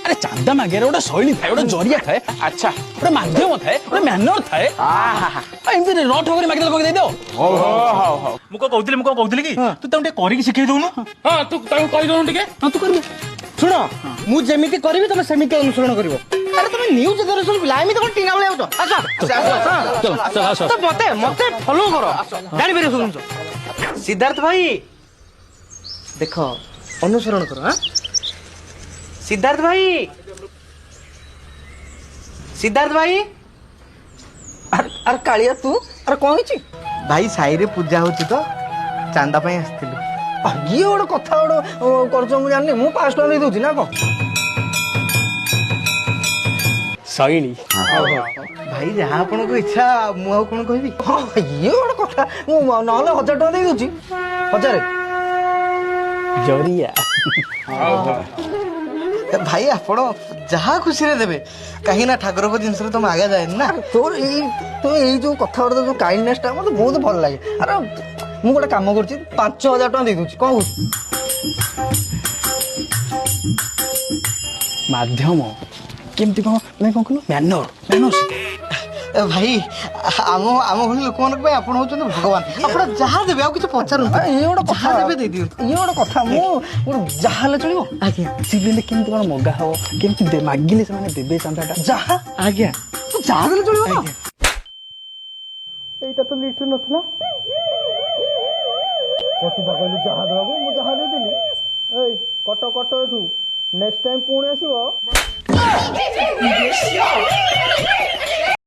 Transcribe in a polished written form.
अरे चांदा मागे गोटे शैली थाए गोटे जरिया थाए अच्छा गोटे माध्यम थाए गोटे मैनर थाए एमती रट होकर मागे कह दे मुझे कहूली कि तू ताऊ करके शिखई दउनु हाँ तू ताऊ कहि दउनु टिके हाँ तू कर शुण मु जेमिति करबी तुम सेमिति अनुसरण करिवो अरे तुम न्यूज दर्शन पिला एमिति कोन टीना बळे आउतो अच्छा तो मते मते फॉलो करो जानि बेरे सुन सिद्धार्थ भाई देखो अनुसरण करो हां सिद्धार्थ भाई अरे कालिया तू अरे कौन होची भाई साई रे पूजा होची तो चांदा पई आस्तिलु ये गोटे कथा गोटे करछ मु जानि मु 5 टका दे दोची ना को शैली भाई जहाँ आपन को इच्छा मु आउ कोन कहबी हां ये गोटे कथा मु नहले 1000 टका दे दोची 1000 जरिया भाई आपण जहाँ खुशी रे देबे कहीं ना ठाकुर को जिनस तुम आगे जाए ना तोर ए जो कथा गोटे जो काइंडनेस टा मते बहुत भल लागे अरे मु गोटे काम करछि 5000 टका दे दोची कोन माध्यम केमती कौन मैं कौन कहलु मैनर मैनर भाई आम आम भली लोक मान आपण होचन भगवान आपण जहाँ देबे आ किछ पचारु ये गोटे जहाँ कथा देबे दे दियो ये गोटे कथा मु गोटे जहाले चलिबो आज्ञा सिविल केमती कौन मगा हो केमती मागिले से माने देबे चांदाटा जहा आज्ञा तू जहा देले चलिबो ना एटा तो लिस्ट नथला कति बागलु जहा देबो मु जहा दे देली एई कट एठू नेक्स्ट टाइम पुणी आसीबो